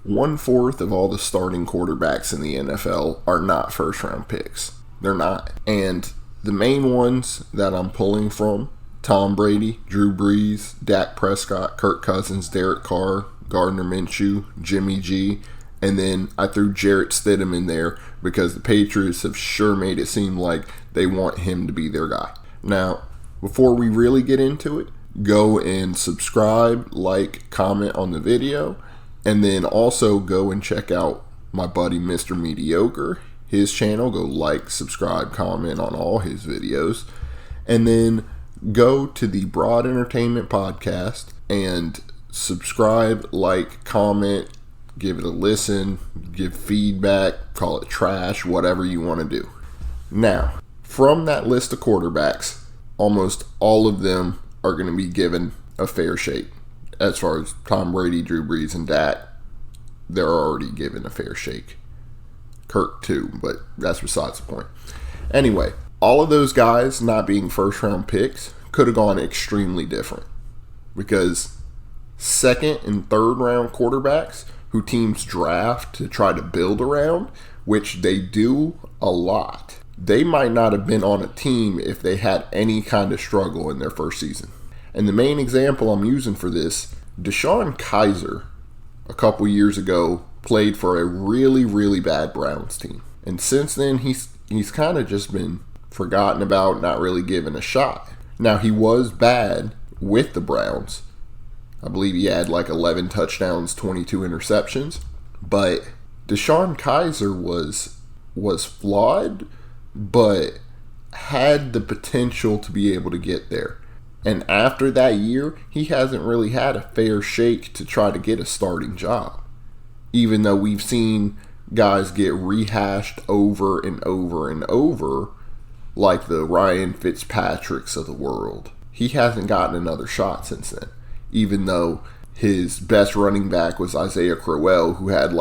1/4 of all the starting quarterbacks in the NFL are not first round picks. They're not. And the main ones that I'm pulling from: Tom Brady, Drew Brees, Dak Prescott, Kirk Cousins, Derek Carr, Gardner Minshew, Jimmy G, and then I threw Jarrett Stidham in there because the Patriots have sure made it seem like they want him to be their guy. Now, before we really get into it, go and subscribe, like, comment on the video, and then also go and check out my buddy Mr. Mediocre, his channel. Go like, subscribe, comment on all his videos, and then go to the Broad Entertainment Podcast and subscribe, like, comment, give it a listen, give feedback, call it trash, whatever you want to do. Now, from that list of quarterbacks, almost all of them are going to be given a fair shake. As far as Tom Brady, Drew Brees, and Dak, they're already given a fair shake. Kirk too, but that's besides the point. Anyway, all of those guys not being first round picks could have gone extremely different, because second and third round quarterbacks who teams draft to try to build around, which they do a lot, they might not have been on a team if they had any kind of struggle in their first season. And the main example I'm using for this, DeShone Kizer, a couple years ago, played for a really, really bad Browns team. And since then, he's kind of just been forgotten about, not really given a shot. Now, he was bad with the Browns. I believe he had like 11 touchdowns, 22 interceptions. But DeShone Kizer was flawed, but had the potential to be able to get there. And after that year, he hasn't really had a fair shake to try to get a starting job. Even though we've seen guys get rehashed over and over and over, like the Ryan Fitzpatricks of the world. He hasn't gotten another shot since then. Even though his best running back was Isaiah Crowell, who had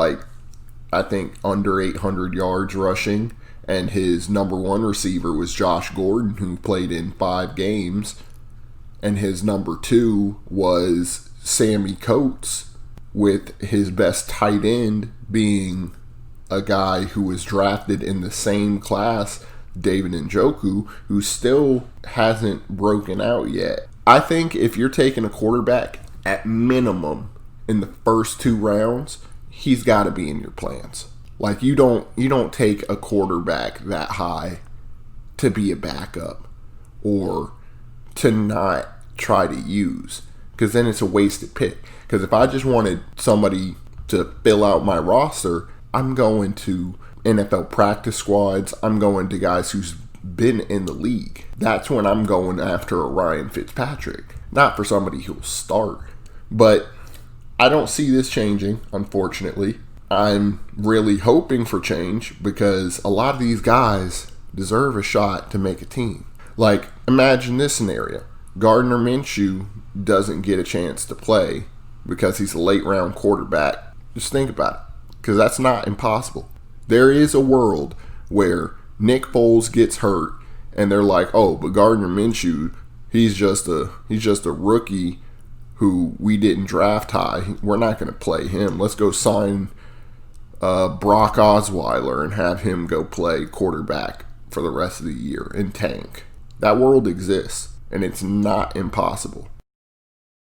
I think under 800 yards rushing. And his number one receiver was Josh Gordon, who played in 5 games. And his number 2 was Sammy Coates, with his best tight end being a guy who was drafted in the same class, David Njoku, who still hasn't broken out yet. I think if you're taking a quarterback, at minimum, in the first 2 rounds, he's got to be in your plans. Like, you don't take a quarterback that high to be a backup or to not try to use, because then it's a wasted pick. Because if I just wanted somebody to fill out my roster, I'm going to NFL practice squads. I'm going to guys who's been in the league. That's when I'm going after a Ryan Fitzpatrick, not for somebody who'll start. But I don't see this changing, unfortunately. I'm really hoping for change, because a lot of these guys deserve a shot to make a team. Like, imagine this scenario. Gardner Minshew doesn't get a chance to play because he's a late round quarterback. Just think about it, because that's not impossible. There is a world where Nick Foles gets hurt and they're like, oh, but Gardner Minshew, he's just a rookie who we didn't draft high. We're not going to play him. Let's go sign Brock Osweiler and have him go play quarterback for the rest of the year and tank. That world exists, and it's not impossible.